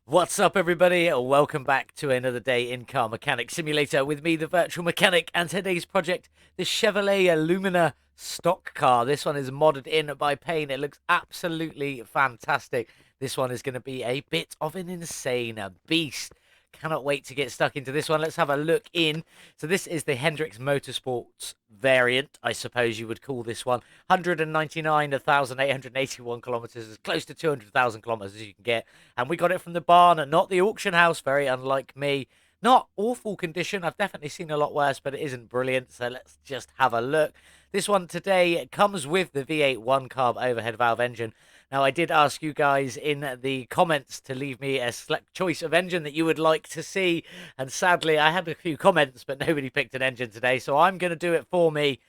What's up, everybody? Welcome back to another day in Car Mechanic Simulator with me, the Virtual Mechanic, and today's project, the Chevrolet Lumina stock car. This one is modded in by Payne. It looks absolutely fantastic. This one is going to be a bit of an insane beast. Cannot wait to get stuck into this one. Let's have a look in. So this is the Hendrix Motorsports variant, I suppose you would call this one. 199,881 kilometers, as close to 200,000 kilometers as you can get. And we got it from the barn, not the auction house, very unlike me. Not awful condition. I've definitely seen a lot worse, but it isn't brilliant. So let's just have a look. This one today comes with the V8 one-carb overhead valve engine. Now, I did ask you guys in the comments to leave me a select choice of engine that you would like to see. And sadly, I had a few comments, but nobody picked an engine today. So I'm going to do it for me.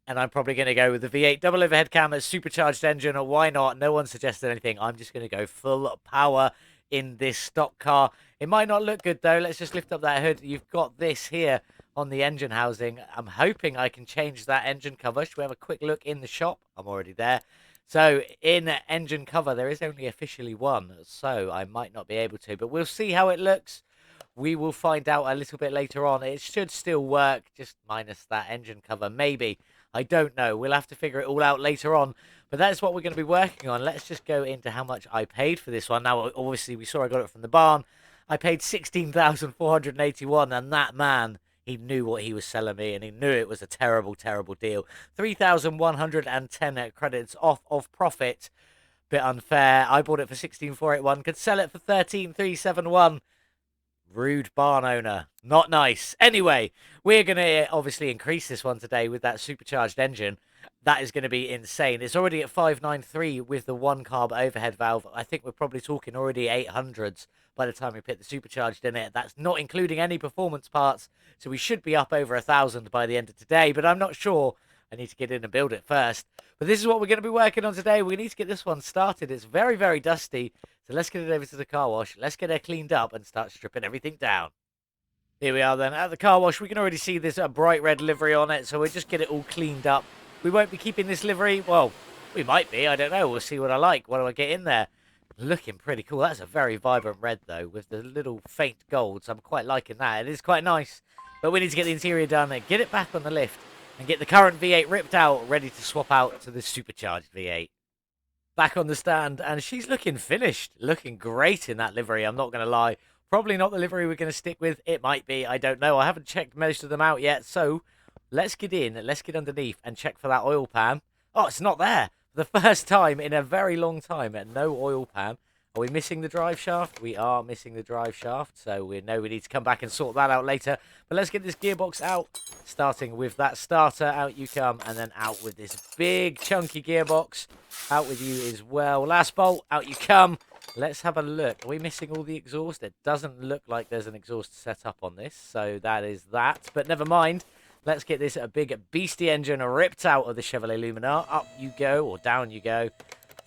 And I'm probably going to go with the V8 double overhead cam as supercharged engine. Or why not? No one suggested anything. I'm just going to go full power in this stock car. It might not look good, though. Let's just lift up that hood. You've got this here on the engine housing. I'm hoping I can change that engine cover. Should we have a quick look in the shop? I'm already there. So in engine cover, there is only officially one, so I might not be able to, but we'll see how it looks. We will find out a little bit later on. It should still work, just minus that engine cover, maybe. I don't know. We'll have to figure it all out later on, but that's what we're going to be working on. Let's just go into how much I paid for this one. Now, obviously, we saw I got it from the barn. I paid 16,481, and that man, he knew what he was selling me, and he knew it was a terrible, terrible deal. 3,110 credits off of profit. Bit unfair. I bought it for 16,481. Could sell it for 13,371. Rude barn owner. Not nice. Anyway, we're going to obviously increase this one today with that supercharged engine. That is going to be insane. It's already at 593 with the one carb overhead valve. I think we're probably talking already 800s by the time we put the supercharged in it. That's not including any performance parts. So we should be up over 1,000 by the end of today, but I'm not sure. I need to get in and build it first. But this is what we're going to be working on today. We need to get this one started. It's very, very dusty. So let's get it over to the car wash. Let's get it cleaned up and start stripping everything down. Here we are then at the car wash. We can already see there's a bright red livery on it. So we'll just get it all cleaned up. We won't be keeping this livery. Well, we might be. I don't know. We'll see what I like. What do I get in there? Looking pretty cool. That's a very vibrant red, though, with the little faint golds. I'm quite liking that. It is quite nice. But we need to get the interior done and get it back on the lift and get the current V8 ripped out, ready to swap out to the supercharged V8. Back on the stand, and she's looking finished. Looking great in that livery, I'm not going to lie. Probably not the livery we're going to stick with. It might be. I don't know. I haven't checked most of them out yet. So let's get in. Let's get underneath and check for that oil pan. Oh, it's not there. For the first time in a very long time, no oil pan. Are we missing the drive shaft? We are missing the drive shaft, so we know we need to come back and sort that out later. But let's get this gearbox out, starting with that starter. Out you come, and then out with this big, chunky gearbox. Out with you as well. Last bolt, out you come. Let's have a look. Are we missing all the exhaust? It doesn't look like there's an exhaust set up on this, so that is that. But never mind. Let's get this big beastie engine ripped out of the Chevrolet Lumina. Up you go, or down you go.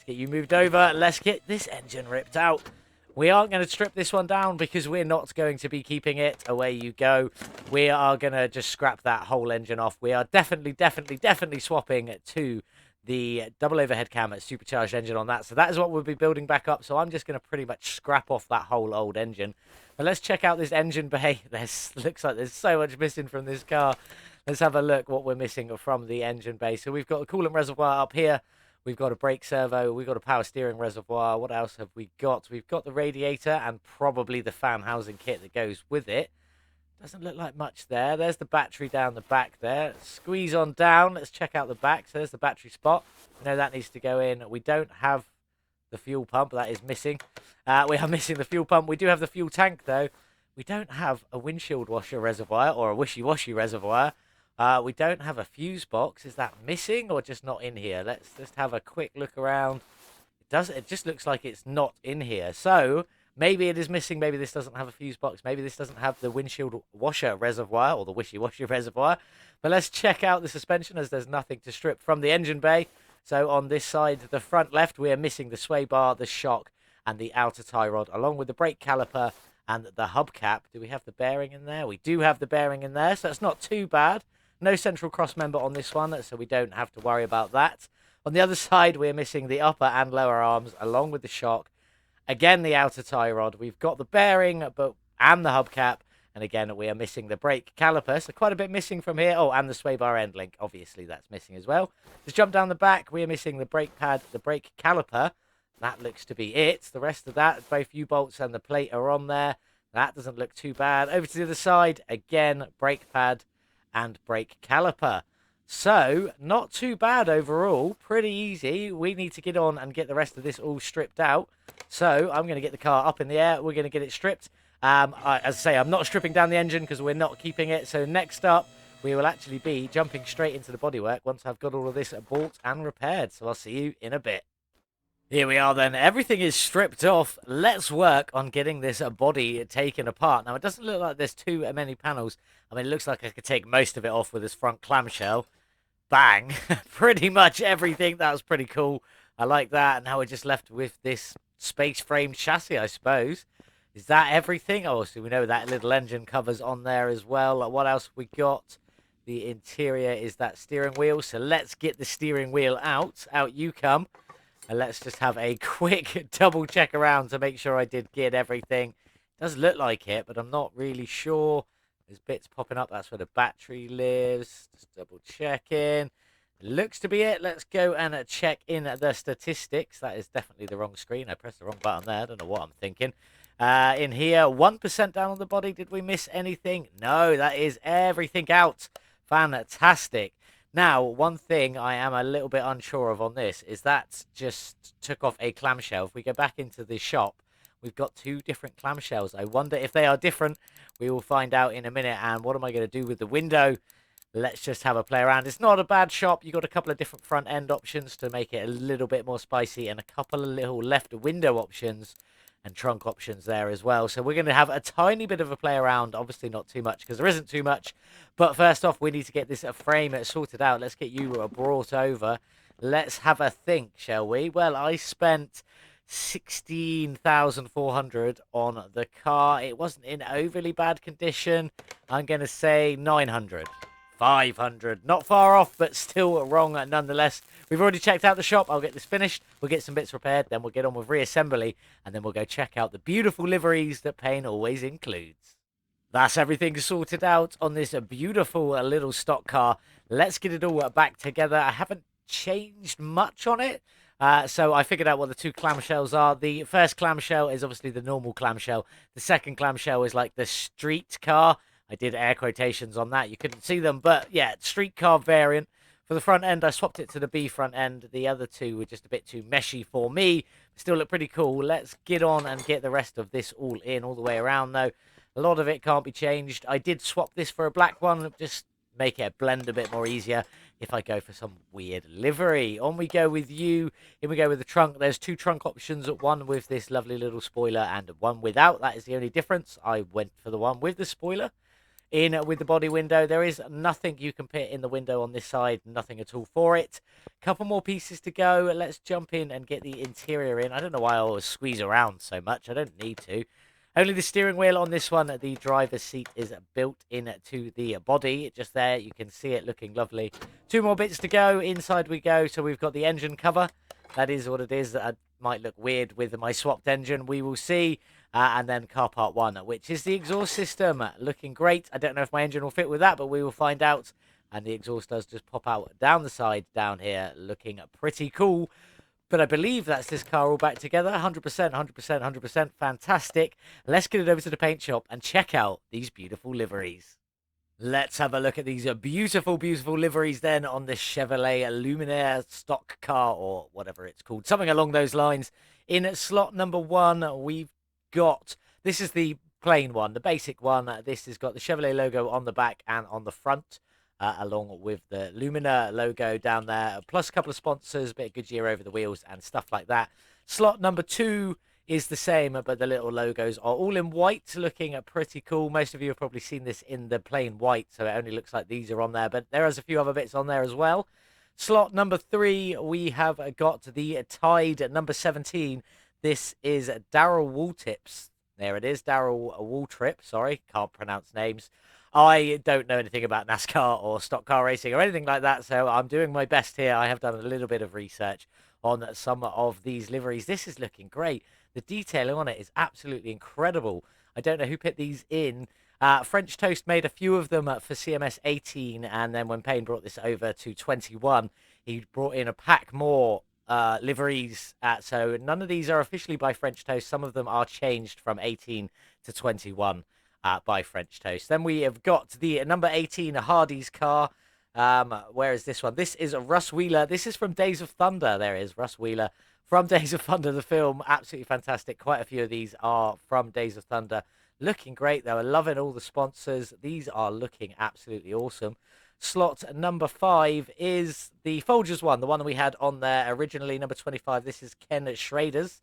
Get you moved over. Let's get this engine ripped out. We aren't going to strip this one down because we're not going to be keeping it. Away you go. We are going to just scrap that whole engine off. We are definitely swapping to the double overhead cam supercharged engine on that. So that is what we'll be building back up. So I'm just going to pretty much scrap off that whole old engine. But let's check out this engine bay. Looks like there's so much missing from this car. Let's have a look what we're missing from the engine bay. So we've got a coolant reservoir up here. We've got a brake servo, we've got a power steering reservoir. What else have we got? We've got the radiator and probably the fan housing kit that goes with it. Doesn't look like much there. There's the battery down the back there. Squeeze on down. Let's check out the back. So there's the battery spot. I know that needs to go in. We don't have the fuel pump. That is missing. We are missing the fuel pump. We do have the fuel tank, though. We don't have a windshield washer reservoir or a wishy-washy reservoir. We don't have a fuse box. Is that missing or just not in here? Let's just have a quick look around. It just looks like it's not in here. So maybe it is missing. Maybe this doesn't have a fuse box. Maybe this doesn't have the windshield washer reservoir or the wishy-washy reservoir. But let's check out the suspension as there's nothing to strip from the engine bay. So on this side, the front left, we are missing the sway bar, the shock, and the outer tie rod, along with the brake caliper and the hubcap. Do we have the bearing in there? We do have the bearing in there, so it's not too bad. No central cross member on this one, so we don't have to worry about that. On the other side, we're missing the upper and lower arms, along with the shock Again, the outer tie rod. We've got the bearing and the hubcap. And again, we are missing the brake caliper. So quite a bit missing from here. Oh, and the sway bar end link. Obviously, that's missing as well. Let's jump down the back. We are missing the brake pad, the brake caliper. That looks to be it. The rest of that, both U-bolts and the plate are on there. That doesn't look too bad. Over to the other side. Again, brake pad and brake caliper. So, not too bad overall. Pretty easy. We need to get on and get the rest of this all stripped out. So, I'm going to get the car up in the air. We're going to get it stripped. As I say, I'm not stripping down the engine because we're not keeping it. So, next up, we will actually be jumping straight into the bodywork once I've got all of this bought and repaired. So, I'll see you in a bit. Here we are then. Everything is stripped off. Let's work on getting this body taken apart. Now, it doesn't look like there's too many panels. I mean, it looks like I could take most of it off with this front clamshell. Bang. Pretty much everything. That was pretty cool. I like that. And now we're just left with this space frame chassis, I suppose. Is that everything? Oh, so we know that little engine covers on there as well. What else we got? The interior is that steering wheel. So let's get the steering wheel out. Out you come. And let's just have a quick double check around to make sure I did get everything. Does look like it, but I'm not really sure. There's bits popping up. That's where the battery lives. Just double checking. Looks to be it. Let's go and check in the statistics. That is definitely the wrong screen. I pressed the wrong button there. I don't know what I'm thinking. In here, 1% down on the body. Did we miss anything? No, that is everything out. Fantastic. Now, one thing I am a little bit unsure of on this is that just took off a clamshell. If we go back into the shop, we've got two different clamshells. I wonder if they are different. We will find out in a minute. And what am I going to do with the window? Let's just have a play around. It's not a bad shop. You've got a couple of different front end options to make it a little bit more spicy and a couple of little left window options and trunk options there as well. So we're going to have a tiny bit of a play around. Obviously not too much because there isn't too much. But first off, we need to get this frame sorted out. Let's get you brought over. Let's have a think, shall we? Well, I spent 16,400 on the car. It wasn't in overly bad condition. I'm going to say 900. 500. Not far off, but still wrong nonetheless. We've already checked out the shop. I'll get this finished. We'll get some bits repaired. Then we'll get on with reassembly. And then we'll go check out the beautiful liveries that paint always includes. That's everything sorted out on this beautiful little stock car. Let's get it all back together. I haven't changed much on it. So I figured out what the two clamshells are. The first clamshell is obviously the normal clamshell. The second clamshell is like the street car. I did air quotations on that. You couldn't see them. But yeah, streetcar variant. For the front end, I swapped it to the B front end. The other two were just a bit too meshy for me. Still look pretty cool. Let's get on and get the rest of this all in all the way around, though. A lot of it can't be changed. I did swap this for a black one. Just make it blend a bit more easier if I go for some weird livery. On we go with you. Here we go with the trunk. There's two trunk options. One with this lovely little spoiler and one without. That is the only difference. I went for the one with the spoiler. In with the body window, there is nothing you can put in the window on this side, nothing at all for it. Couple more pieces to go. Let's jump in and get the interior in. I don't know why I always squeeze around so much. I don't need to. Only the steering wheel on this one. The driver's seat is built into the body. Just there, you can see it looking lovely. Two more bits to go. Inside we go. So we've got the engine cover. That is what it is. That might look weird with my swapped engine. We will see. And then car part one, which is the exhaust system. Looking great. I don't know if my engine will fit with that, but we will find out. And the exhaust does just pop out down the side down here, looking pretty cool. But I believe that's this car all back together. 100%, 100%, 100%. Fantastic. Let's get it over to the paint shop and check out these beautiful liveries. Let's have a look at these beautiful, beautiful liveries then on the Chevrolet Lumina stock car, or whatever it's called. Something along those lines. In slot number one, we've got, this is the plain one, the basic one. This has got the Chevrolet logo on the back and on the front, along with the Lumina logo down there, plus a couple of sponsors, a bit of Goodyear over the wheels and stuff like that. Slot number two is the same, but the little logos are all in white, looking pretty cool. Most of you have probably seen this in the plain white, so it only looks like these are on there, but there is a few other bits on there as well. Slot number three, we have got the Tide number 17. This is Daryl Wooltips. There it is, Daryl Wooltrip. Sorry, can't pronounce names. I don't know anything about NASCAR or stock car racing or anything like that, so I'm doing my best here. I have done a little bit of research on some of these liveries. This is looking great. The detailing on it is absolutely incredible. I don't know who put these in. French Toast made a few of them for CMS 18, and then when Payne brought this over to 21, he brought in a pack more liveries. So none of these are officially by French Toast. Some of them are changed from 18 to 21 by French Toast. Then we have got the number 18 Hardy's car. Where is this one? This is Russ Wheeler. This is from Days of Thunder. There is Russ Wheeler from Days of Thunder, the film. Absolutely fantastic. Quite a few of these are from Days of Thunder. Looking great, though. Loving all the sponsors. These are looking absolutely awesome. Slot number 5 is the Folgers one, the one that we had on there originally, number 25. This is Ken Schrader's.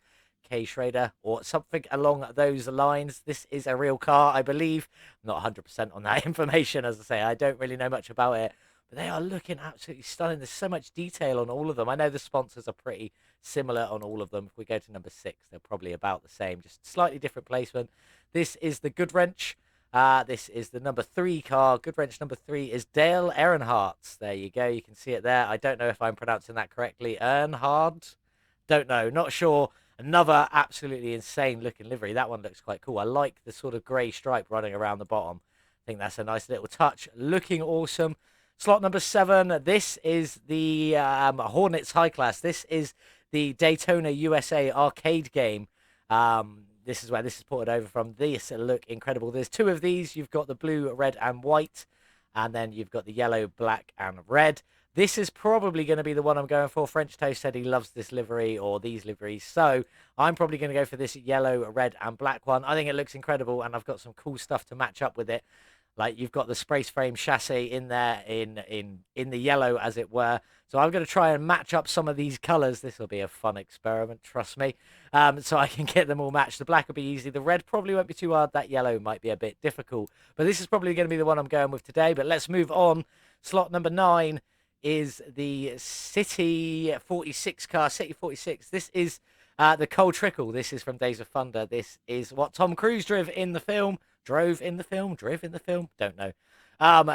K Schrader or something along those lines. This is a real car, I believe. I'm not 100% on that information, as I say. I don't really know much about it, but they are looking absolutely stunning. There's so much detail on all of them. I know the sponsors are pretty similar on all of them. If we go to number 6, they're probably about the same, just slightly different placement. This is the Goodwrench. This is the number 3 car. Goodwrench number 3 is Dale Earnhardt. There you go. You can see it there. I don't know if I'm pronouncing that correctly. Earnhardt? Don't know. Not sure. Another absolutely insane looking livery. That one looks quite cool. I like the sort of grey stripe running around the bottom. I think that's a nice little touch. Looking awesome. Slot number 7. This is the Hornets High Class. This is the Daytona USA arcade game. This is where this is ported over from. These look incredible. There's 2 of these. You've got the blue, red, and white. And then you've got the yellow, black, and red. This is probably going to be the one I'm going for. French Toast said he loves this livery or these liveries. So I'm probably going to go for this yellow, red, and black one. I think it looks incredible, and I've got some cool stuff to match up with it. Like you've got the sprace frame chassis in there in the yellow, as it were. So I'm going to try and match up some of these colors. This will be a fun experiment, trust me. So I can get them all matched. The black will be easy. The red probably won't be too hard. That yellow might be a bit difficult. But this is probably going to be the one I'm going with today. But let's move on. Slot number 9 is the City 46 car, City 46. This is the Cole Trickle. This is from Days of Thunder. This is what Tom Cruise drove in the film. Drove in the film? Don't know.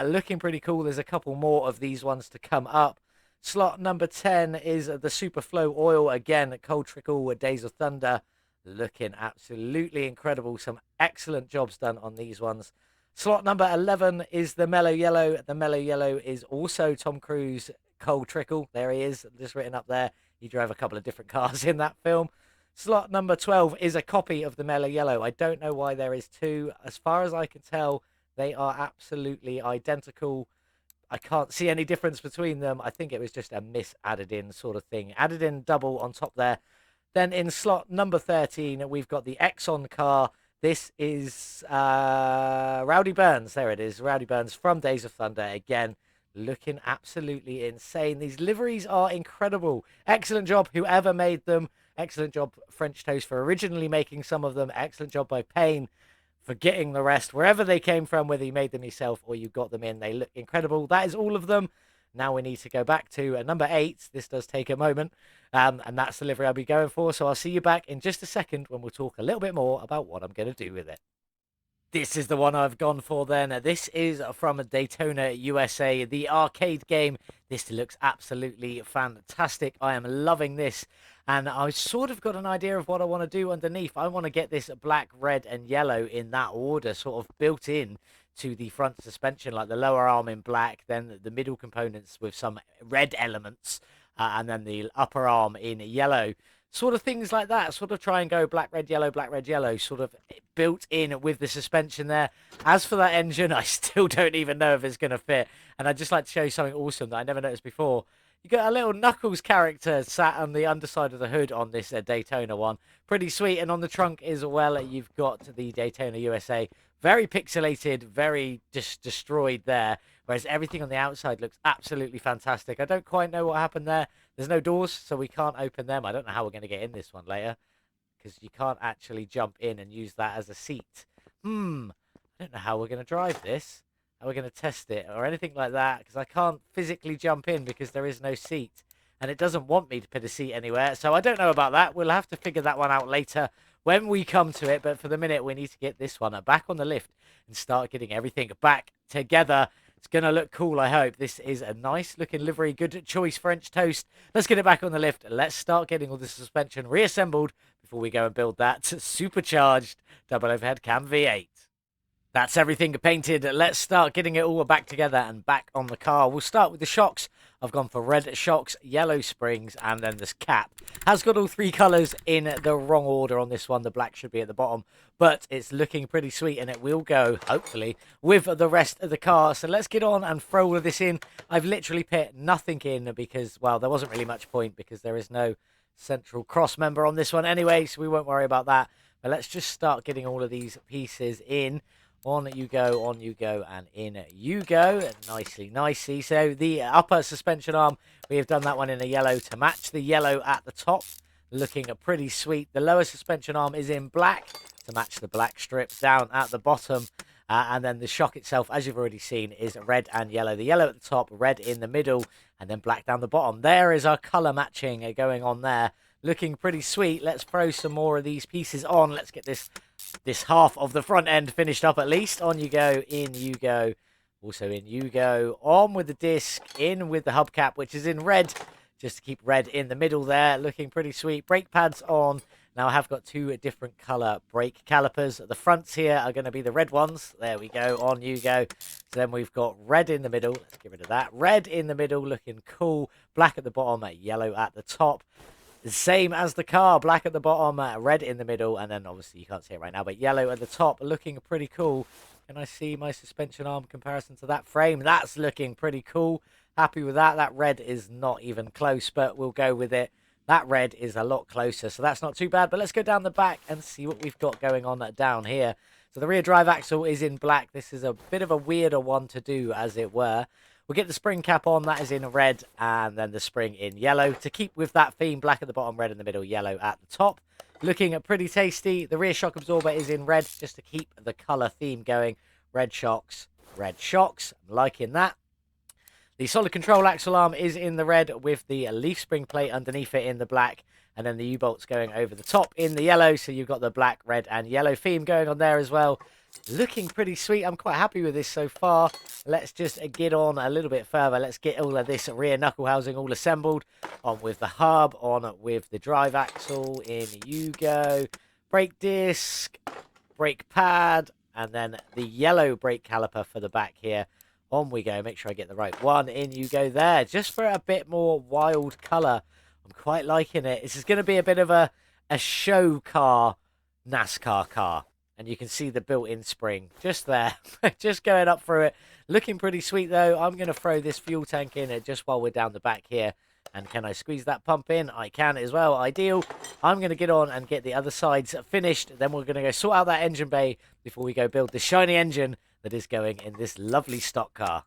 Looking pretty cool. There's a couple more of these ones to come up. Slot number 10 is the Superflow Oil. Again, Cole Trickle with Days of Thunder. Looking absolutely incredible. Some excellent jobs done on these ones. Slot number 11 is the Mellow Yellow. The Mellow Yellow is also Tom Cruise, Cole Trickle. There he is, just written up there. He drove a couple of different cars in that film. Slot number 12 is a copy of the Mellow Yellow. I don't know why there is 2. As far as I can tell, they are absolutely identical. I can't see any difference between them. I think it was just a added in sort of thing. Added in double on top there. Then in slot number 13, we've got the Exxon car. This is Rowdy Burns. There it is. Rowdy Burns from Days of Thunder. Again, looking absolutely insane. These liveries are incredible. Excellent job, whoever made them. Excellent job, French Toast, for originally making some of them. Excellent job by Payne for getting the rest. Wherever they came from, whether you made them yourself or you got them in, they look incredible. That is all of them. Now we need to go back to number 8. This does take a moment. And that's the livery I'll be going for. So I'll see you back in just a second when we'll talk a little bit more about what I'm going to do with it. This is the one I've gone for then. This is from Daytona USA, the arcade game. This looks absolutely fantastic. I am loving this. And I've sort of got an idea of what I want to do underneath. I want to get this black, red, and yellow in that order, sort of built in to the front suspension, like the lower arm in black, then the middle components with some red elements, and then the upper arm in yellow. Sort of things like that. Sort of try and go black, red, yellow, sort of built in with the suspension there. As for that engine, I still don't even know if it's going to fit. And I'd just like to show you something awesome that I never noticed before. You got a little Knuckles character sat on the underside of the hood on this Daytona one. Pretty sweet. And on the trunk as well, you've got the Daytona USA. Very pixelated, very just destroyed there. Whereas everything on the outside looks absolutely fantastic. I don't quite know what happened there. There's no doors, so we can't open them. I don't know how we're going to get in this one later, because you can't actually jump in and use that as a seat. I don't know how we're going to drive this, how we're going to test it, or anything like that, because I can't physically jump in because there is no seat. And it doesn't want me to put a seat anywhere, so I don't know about that. We'll have to figure that one out later when we come to it, but for the minute, we need to get this one back on the lift and start getting everything back together. It's going to look cool, I hope. This is a nice looking livery. Good choice, French toast. Let's get it back on the lift. Let's start getting all the suspension reassembled before we go and build that supercharged double overhead cam V8. That's everything painted. Let's start getting it all back together and back on the car. We'll start with the shocks. I've gone for red shocks, yellow springs, and then this cap. Has got all three colours in the wrong order on this one. The black should be at the bottom, but it's looking pretty sweet, and it will go, hopefully, with the rest of the car. So let's get on and throw all of this in. I've literally put nothing in because, well, there wasn't really much point because there is no central cross member on this one anyway, so we won't worry about that. But let's just start getting all of these pieces in. On you go, and in you go. Nicely. So the upper suspension arm, we have done that one in a yellow to match the yellow at the top. Looking pretty sweet. The lower suspension arm is in black to match the black strip down at the bottom. And then the shock itself, as you've already seen, is red and yellow. The yellow at the top, red in the middle, and then black down the bottom. There is our colour matching going on there. Looking pretty sweet. Let's throw some more of these pieces on. Let's get this half of the front end finished up at least. On you go, in you go, also in you go. On with the disc, in with the hubcap, which is in red, just to keep red in the middle there. Looking pretty sweet. Brake pads on. Now I have got two different colour brake calipers. The fronts here are going to be the red ones. There we go, on you go. So then we've got red in the middle. Let's get rid of that. Red in the middle, looking cool. Black at the bottom, yellow at the top. The same as the car, black at the bottom, red in the middle, and then obviously you can't see it right now, but yellow at the top, looking pretty cool. Can I see my suspension arm comparison to that frame? That's looking pretty cool. Happy with that. That red is not even close, but we'll go with it. That red is a lot closer, so that's not too bad. But let's go down the back and see what we've got going on down here. So the rear drive axle is in black. This is a bit of a weirder one to do, as it were. We'll get the spring cap on. That is in red, and then the spring in yellow. To keep with that theme, black at the bottom, red in the middle, yellow at the top. Looking pretty tasty. The rear shock absorber is in red, just to keep the colour theme going. Red shocks, red shocks. I'm liking that. The solid control axle arm is in the red with the leaf spring plate underneath it in the black. And then the U-bolts going over the top in the yellow. So you've got the black, red, and yellow theme going on there as well. Looking pretty sweet. I'm quite happy with this so far. Let's just get on a little bit further. Let's get all of this rear knuckle housing all assembled. On with the hub, on with the drive axle. In you go. Brake disc, brake pad, and then the yellow brake caliper for the back here. On we go. Make sure I get the right one. In you go there. Just for a bit more wild colour. I'm quite liking it. This is going to be a bit of a show car, NASCAR car. And you can see the built-in spring just there. Just going up through it. Looking pretty sweet, though. I'm going to throw this fuel tank in just while we're down the back here. And can I squeeze that pump in? I can as well. Ideal. I'm going to get on and get the other sides finished. Then we're going to go sort out that engine bay before we go build the shiny engine that is going in this lovely stock car.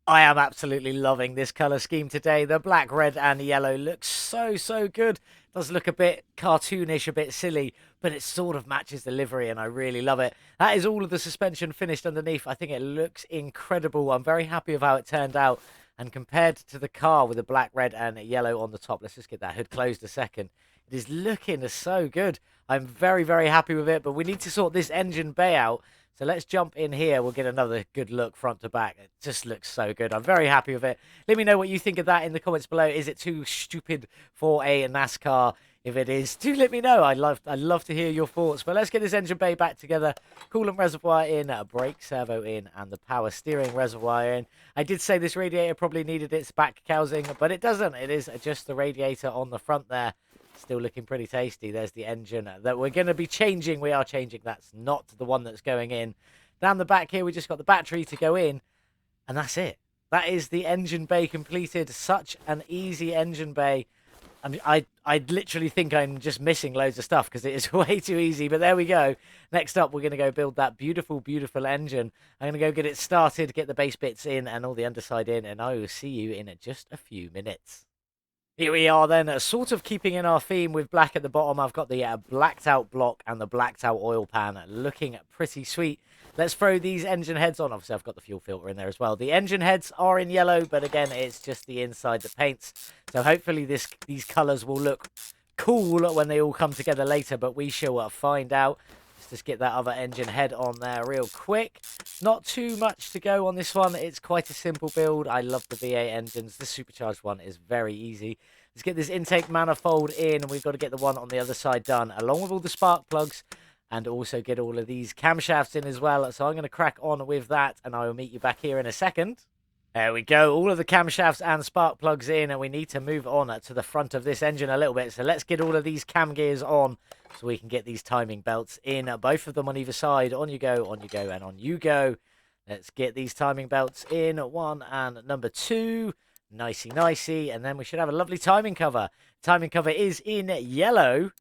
I am absolutely loving this colour scheme today. The black, red, and yellow looks so good. Does look a bit cartoonish, a bit silly, but it sort of matches the livery, and I really love it. That is all of the suspension finished underneath. I think it looks incredible. I'm very happy with how it turned out. And compared to the car with the black, red, and yellow on the top, let's just get that hood closed a second. It is looking so good. I'm very happy with it, but we need to sort this engine bay out. So let's jump in here. We'll get another good look front to back. It just looks so good. I'm very happy with it. Let me know what you think of that in the comments below. Is it too stupid for a NASCAR? If it is, do let me know. I'd love to hear your thoughts. But let's get this engine bay back together. Coolant reservoir in, brake servo in, and the power steering reservoir in. I did say this radiator probably needed its back housing, but it doesn't. It is just the radiator on the front there. Still looking pretty tasty. There's the engine that we're going to be changing. We are changing. That's not the one that's going in. Down the back here, we just got the battery to go in. And that's it. That is the engine bay completed. Such an easy engine bay. I mean, I literally think I'm just missing loads of stuff because it is way too easy. But there we go. Next up, we're going to go build that beautiful engine. I'm going to go get it started, get the base bits in and all the underside in. And I will see you in just a few minutes. Here we are then, sort of keeping in our theme with black at the bottom. I've got the blacked out block and the blacked out oil pan looking pretty sweet. Let's throw these engine heads on. Obviously, I've got the fuel filter in there as well. The engine heads are in yellow, but again, it's just the inside that paints. So hopefully these colours will look cool when they all come together later, but we shall find out. Let's just get that other engine head on there real quick. Not too much to go on this one. It's quite a simple build. I love the V8 engines. The supercharged one is very easy. Let's get this intake manifold in, and we've got to get the one on the other side done, along with all the spark plugs, and also get all of these camshafts in as well. So I'm going to crack on with that, and I will meet you back here in a second. There we go, all of the camshafts and spark plugs in, and we need to move on to the front of this engine a little bit. So let's get all of these cam gears on so we can get these timing belts in, both of them on either side. On you go, and on you go. Let's get these timing belts in, 1 and number 2. Nicey, nicey, and then we should have a lovely timing cover. Timing cover is in yellow.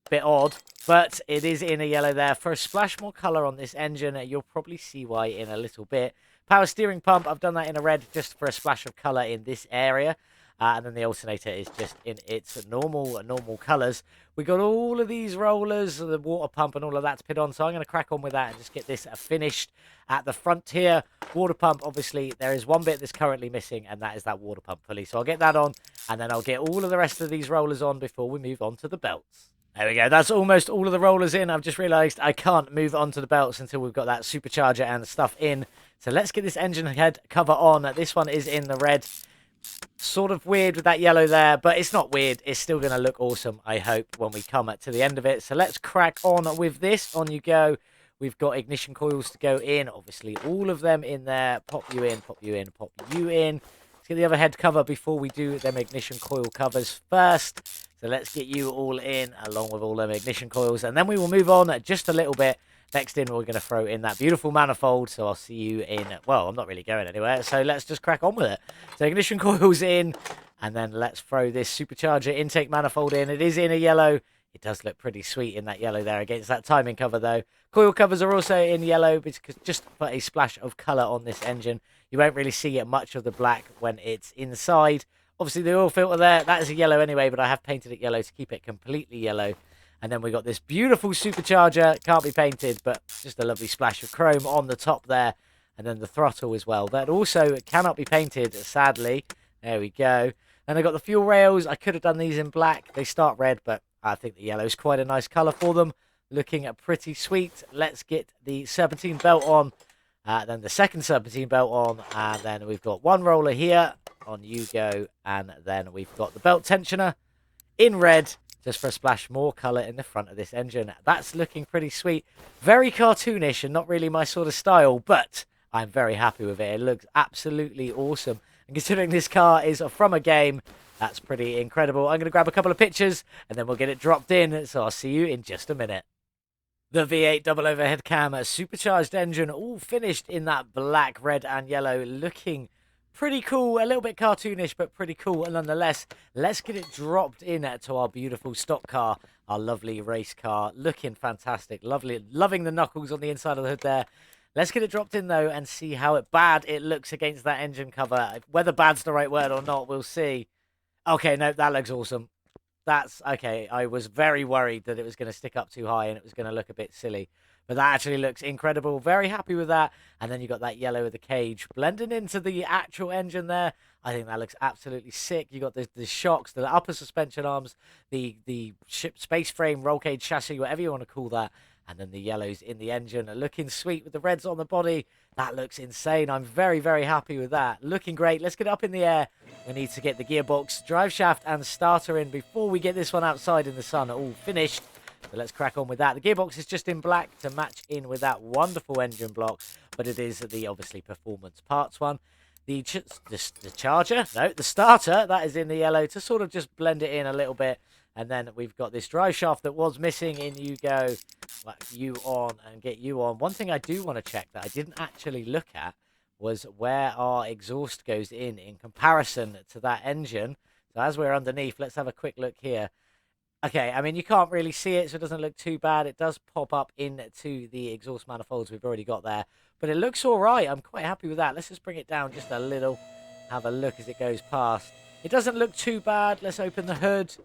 Bit odd, but it is in a yellow there. For a splash more colour on this engine, you'll probably see why in a little bit. Power steering pump, I've done that in a red just for a splash of colour in this area. And then the alternator is just in its normal colours. We got all of these rollers, the water pump and all of that to put on. So I'm going to crack on with that and just get this finished at the front here. Water pump, obviously, there is one bit that's currently missing, and that is that water pump pulley. So I'll get that on, and then I'll get all of the rest of these rollers on before we move on to the belts. There we go. That's almost all of the rollers in. I've just realised I can't move on to the belts until we've got that supercharger and stuff in. So let's get this engine head cover on. This one is in the red. Sort of weird with that yellow there, but it's not weird. It's still going to look awesome, I hope, when we come to the end of it. So let's crack on with this. On you go. We've got ignition coils to go in. Obviously, all of them in there. Pop you in, pop you in, pop you in. Let's get the other head cover before we do them ignition coil covers first. So let's get you all in along with all them ignition coils. And then we will move on just a little bit. Next in, we're going to throw in that beautiful manifold. So I'll see you in... Well, I'm not really going anywhere. So let's just crack on with it. So ignition coils in. And then let's throw this supercharger intake manifold in. It is in a yellow. It does look pretty sweet in that yellow there against that timing cover, though. Coil covers are also in yellow because just for a splash of colour on this engine. You won't really see it much of the black when it's inside. Obviously, the oil filter there, that is a yellow anyway, but I have painted it yellow to keep it completely yellow. And then we got this beautiful supercharger. Can't be painted, but just a lovely splash of chrome on the top there. And then the throttle as well. That also cannot be painted, sadly. There we go. Then I got the fuel rails. I could have done these in black. They start red, but I think the yellow is quite a nice colour for them. Looking pretty sweet. Let's get the serpentine belt on. Then the second serpentine belt on. And then we've got one roller here. On you go. And then we've got the belt tensioner in red. Just for a splash more colour in the front of this engine. That's looking pretty sweet. Very cartoonish and not really my sort of style. But I'm very happy with it. It looks absolutely awesome. And considering this car is from a game, that's pretty incredible. I'm going to grab a couple of pictures and then we'll get it dropped in. So I'll see you in just a minute. The V8 double overhead cam, a supercharged engine, all finished in that black, red and yellow. Looking pretty cool. A little bit cartoonish, but pretty cool. And nonetheless, let's get it dropped in to our beautiful stock car. Our lovely race car. Looking fantastic. Lovely. Loving the knuckles on the inside of the hood there. Let's get it dropped in, though, and see how bad it looks against that engine cover. Whether bad's the right word or not, we'll see. Okay, no, that looks awesome. That's okay. I was very worried that it was going to stick up too high and it was going to look a bit silly. But that actually looks incredible. Very happy with that. And then you got that yellow of the cage blending into the actual engine there. I think that looks absolutely sick. You got the shocks, the upper suspension arms, the ship space frame, roll cage chassis, whatever you want to call that. And then the yellows in the engine are looking sweet with the reds on the body. That looks insane. I'm very, very happy with that. Looking great. Let's get it up in the air. We need to get the gearbox, drive shaft, and starter in before we get this one outside in the sun. All finished. So let's crack on with that. The gearbox is just in black to match in with that wonderful engine block. But it is the, obviously, performance parts one. The charger, no, the starter, that is in the yellow to sort of just blend it in a little bit. And then we've got this drive shaft that was missing. In you go. Whack you on and get you on. One thing I do want to check that I didn't actually look at was where our exhaust goes in comparison to that engine. So as we're underneath, let's have a quick look here. Okay, I mean, you can't really see it, so it doesn't look too bad. It does pop up into the exhaust manifolds we've already got there. But it looks all right. I'm quite happy with that. Let's just bring it down just a little. Have a look as it goes past. It doesn't look too bad. Let's open the hood.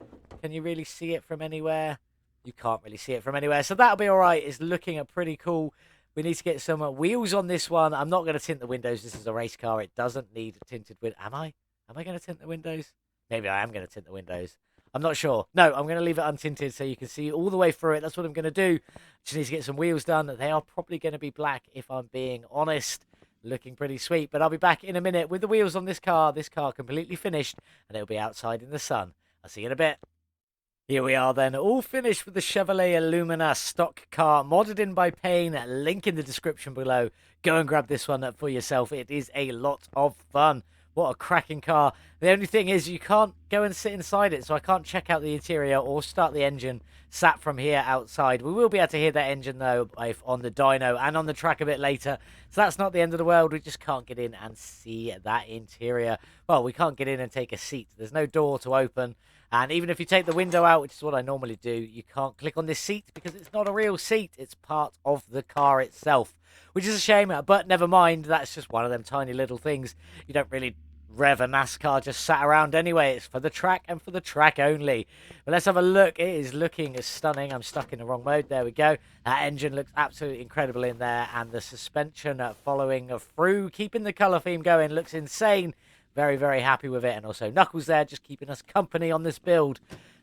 Can you really see it from anywhere? You can't really see it from anywhere. So that'll be all right. It's looking pretty cool. We need to get some wheels on this one. I'm not going to tint the windows. This is a race car. It doesn't need tinted windows. Am I? Am I going to tint the windows? Maybe I am going to tint the windows. I'm not sure. No, I'm going to leave it untinted so you can see all the way through it. That's what I'm going to do. Just need to get some wheels done. They are probably going to be black, if I'm being honest. Looking pretty sweet, but I'll be back in a minute with the wheels on this car. This car completely finished, and it'll be outside in the sun. I'll see you in a bit. Here we are then, all finished with the Chevrolet Lumina stock car, modded in by Payne. Link in the description below. Go and grab this one for yourself. It is a lot of fun. What a cracking car. The only thing is you can't go and sit inside it, so I can't check out the interior or start the engine sat from here outside. We will be able to hear that engine, though, on the dyno and on the track a bit later. So that's not the end of the world. We just can't get in and see that interior. Well, we can't get in and take a seat. There's no door to open. And even if you take the window out, which is what I normally do, you can't click on this seat because it's not a real seat. It's part of the car itself, which is a shame. But never mind. That's just one of them tiny little things. You don't really rev a NASCAR just sat around anyway. It's for the track and for the track only. But let's have a look. It is looking stunning. I'm stuck in the wrong mode. There we go. That engine looks absolutely incredible in there. And the suspension following through, keeping the colour theme going, looks insane. Very, very happy with it. And also Knuckles there, just keeping us company on this build.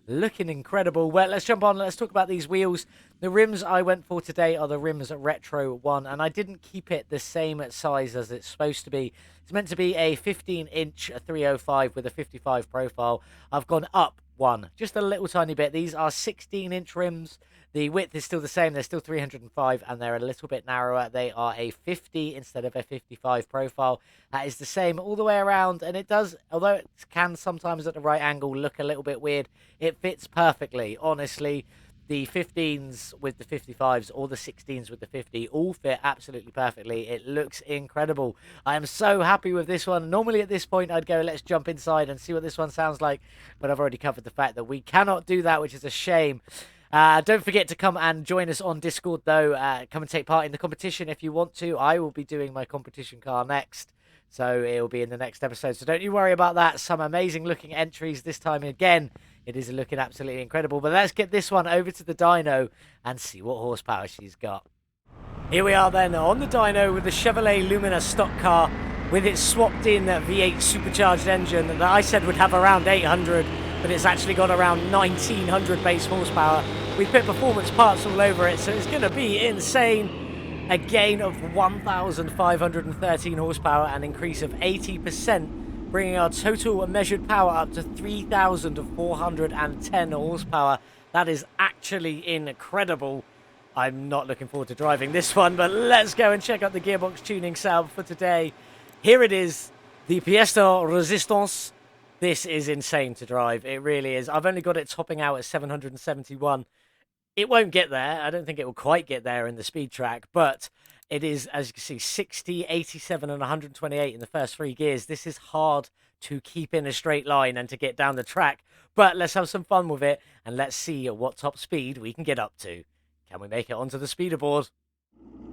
Looking incredible. Well, let's jump on. Let's talk about these wheels. The rims I went for today are the rims Retro 1. And I didn't keep it the same size as it's supposed to be. It's meant to be a 15-inch 305 with a 55 profile. I've gone up one, just a little tiny bit. These are 16-inch rims. The width is still the same. They're still 305, and they're a little bit narrower. They are a 50 instead of a 55 profile. That is the same all the way around, and it does, although it can sometimes at the right angle look a little bit weird, it fits perfectly. Honestly, the 15s with the 55s or the 16s with the 50 all fit absolutely perfectly. It looks incredible. I am so happy with this one. Normally at this point I'd go, let's jump inside and see what this one sounds like, but I've already covered the fact that we cannot do that, which is a shame. Don't forget to come and join us on Discord, though. Come and take part in the competition if you want to. I will be doing my competition car next, so it will be in the next episode. So don't you worry about that. Some amazing-looking entries this time again. It is looking absolutely incredible. But let's get this one over to the dyno and see what horsepower she's got. Here we are then on the dyno with the Chevrolet Lumina stock car with its swapped-in V8 supercharged engine that I said would have around 800, but it's actually got around 1900 base horsepower. We've put performance parts all over it, so it's going to be insane. A gain of 1,513 horsepower, an increase of 80%, bringing our total measured power up to 3,410 horsepower. That is actually incredible. I'm not looking forward to driving this one, but let's go and check out the gearbox tuning setup for today. Here it is, the pièce de résistance. This is insane to drive. It really is. I've only got it topping out at 771. It won't get there. I don't think it will quite get there in the speed track, but it is, as you can see, 60, 87, and 128 in the first three gears. This is hard to keep in a straight line and to get down the track, but let's have some fun with it, and let's see what top speed we can get up to. Can we make it onto the speeder board?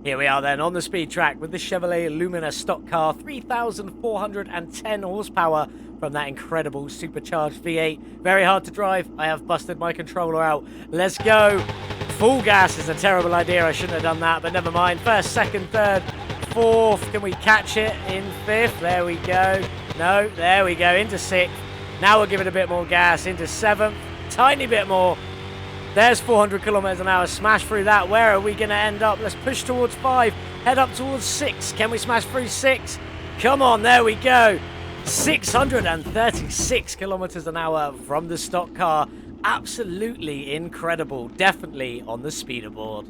Here we are then on the speed track with the Chevrolet Lumina stock car, 3,410 horsepower from that incredible supercharged V8. Very hard to drive. I have busted my controller out. Let's go. Full gas is a terrible idea. I shouldn't have done that, but never mind. First, second, third, fourth. Can we catch it in fifth? There we go. No, there we go. Into sixth. Now we'll give it a bit more gas. Into seventh. Tiny bit more. There's 400 kilometers an hour. Smash through that. Where are we going to end up? Let's push towards 5. Head up towards 6. Can we smash through 6? Come on, there we go. 636 kilometers an hour from the stock car. Absolutely incredible. Definitely on the speeder board.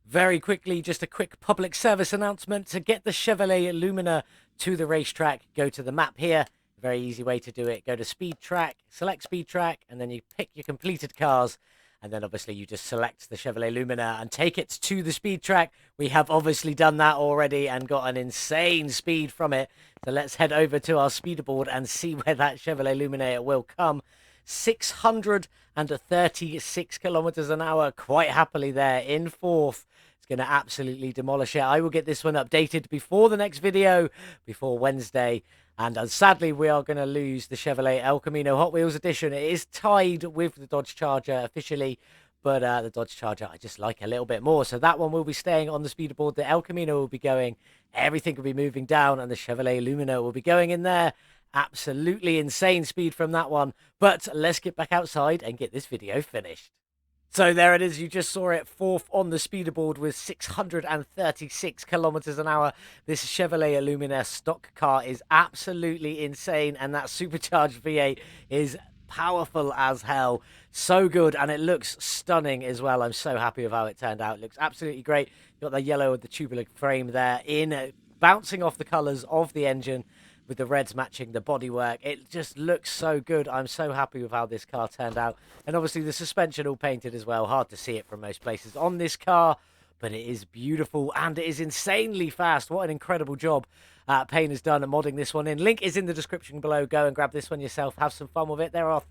Very quickly, just a quick public service announcement. To get the Chevrolet Lumina to the racetrack, go to the map here. Very easy way to do it. Go to Speed Track, select Speed Track, and then you pick your completed cars. And then obviously you just select the Chevrolet Lumina and take it to the speed track. We have obviously done that already and got an insane speed from it. So let's head over to our speeder board and see where that Chevrolet Lumina will come. 636 kilometers an hour, quite happily there in fourth. It's going to absolutely demolish it. I will get this one updated before the next video, before Wednesday. And sadly, we are going to lose the Chevrolet El Camino Hot Wheels Edition. It is tied with the Dodge Charger officially, but the Dodge Charger I just like a little bit more. So that one will be staying on the speeder board. The El Camino will be going. Everything will be moving down, and the Chevrolet Lumina will be going in there. Absolutely insane speed from that one. But let's get back outside and get this video finished. So there it is. You just saw it, fourth on the speederboard with 636 kilometers an hour. This Chevrolet Lumina stock car is absolutely insane, and that supercharged V8 is powerful as hell. So good, and it looks stunning as well. I'm so happy with how it turned out. It looks absolutely great. Got the yellow with the tubular frame there in, bouncing off the colors of the engine, with the reds matching the bodywork. It just looks so good. I'm so happy with how this car turned out. And obviously the suspension all painted as well. Hard to see it from most places on this car, but it is beautiful and it is insanely fast. What an incredible job Payne has done at modding this one in. Link is in the description below. Go and grab this one yourself. Have some fun with it. There are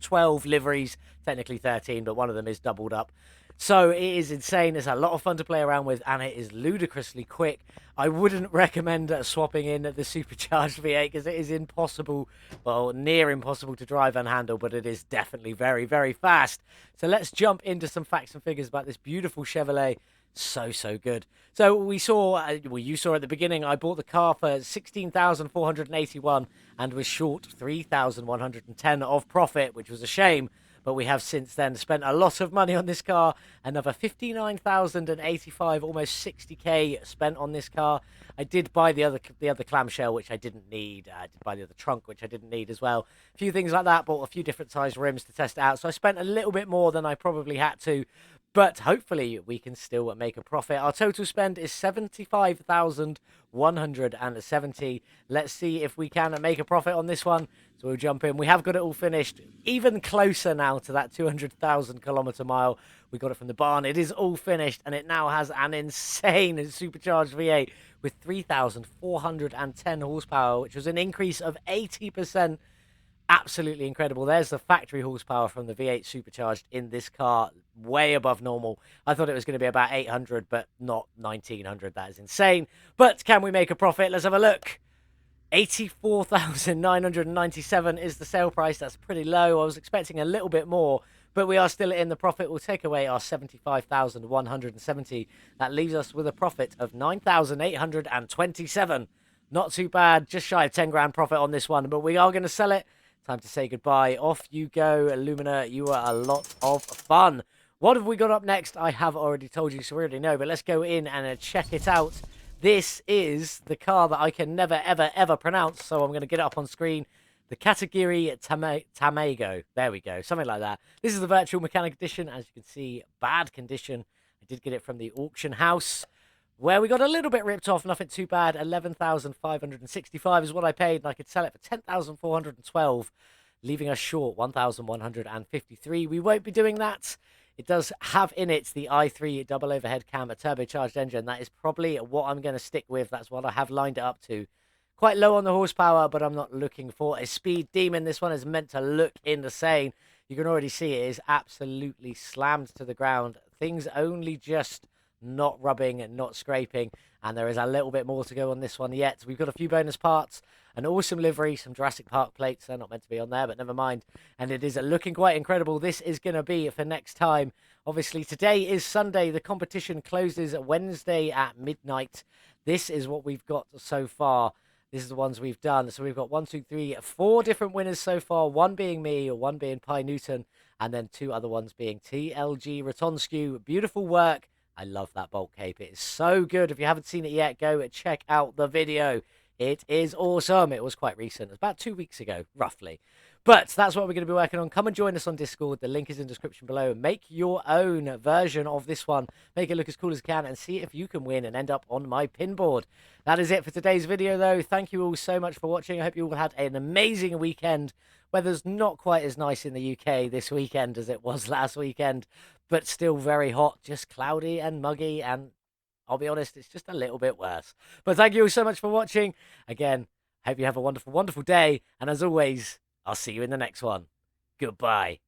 12 liveries, technically 13, but one of them is doubled up. So it is insane. It's a lot of fun to play around with, and it is ludicrously quick. I wouldn't recommend swapping in the supercharged V8 because it is impossible, well, near impossible to drive and handle, but it is definitely very, very fast. So let's jump into some facts and figures about this beautiful Chevrolet. So good. So we saw, well, you saw at the beginning, I bought the car for 16,481 and was short 3,110 of profit, which was a shame. But we have since then spent a lot of money on this car. Another 59,085, almost 60k spent on this car. I did buy the other clamshell, which I didn't need. I did buy the other trunk, which I didn't need as well. A few things like that. Bought a few different size rims to test it out. So I spent a little bit more than I probably had to. But hopefully we can still make a profit. Our total spend is 75,170. Let's see if we can make a profit on this one. So we'll jump in. We have got it all finished. Even closer now to that 200,000 kilometer mile. We got it from the barn. It is all finished, and it now has an insane supercharged V8 with 3,410 horsepower, which was an increase of 80%. Absolutely incredible. There's the factory horsepower from the V8 supercharged in this car, way above normal. I thought it was going to be about 800, but not 1900. That is insane. But can we make a profit? Let's have a look. 84,997 is the sale price. That's pretty low. I was expecting a little bit more, but we are still in the profit. We'll take away our 75,170. That leaves us with a profit of 9,827. Not too bad. Just shy of 10 grand profit on this one, but we are going to sell it. Time to say goodbye. Off you go, Lumina. You are a lot of fun. What have we got up next? I have already told you, so we already know, but let's go in and check it out. This is the car that I can never, ever, ever pronounce, so I'm going to get it up on screen. The Category Tamago. There we go. Something like that. This is the Virtual Mechanic Edition. As you can see, bad condition. I did get it from the auction house, where we got a little bit ripped off. Nothing too bad. 11,565 is what I paid, and I could sell it for 10,412, leaving us short 1,153. We won't be doing that. It does have in it the i3 double overhead cam, a turbocharged engine. That is probably what I'm going to stick with. That's what I have lined it up to. Quite low on the horsepower, but I'm not looking for a speed demon. This one is meant to look insane. You can already see it is absolutely slammed to the ground. Things only just not rubbing and not scraping, and there is a little bit more to go on this one yet. We've got a few bonus parts, an awesome livery, some Jurassic Park plates. They're not meant to be on there, but never mind. And it is looking quite incredible. This is going to be for next time. Obviously, today is Sunday. The competition closes Wednesday at midnight. This is what we've got so far. This is the ones we've done. So we've got 4 different winners so far. One being me, one being Pi Newton, and then 2 other ones being TLG Ratonskew. Beautiful work. I love that bolt cape. It is so good. If you haven't seen it yet, go check out the video. It is awesome. It was quite recent. It was about 2 weeks ago, roughly. But that's what we're going to be working on. Come and join us on Discord. The link is in the description below. Make your own version of this one. Make it look as cool as you can and see if you can win and end up on my pinboard. That is it for today's video, though. Thank you all so much for watching. I hope you all had an amazing weekend. Weather's not quite as nice in the UK this weekend as it was last weekend, but still very hot, just cloudy and muggy, and I'll be honest, it's just a little bit worse. But thank you all so much for watching. Again, hope you have a wonderful, wonderful day, and as always, I'll see you in the next one. Goodbye.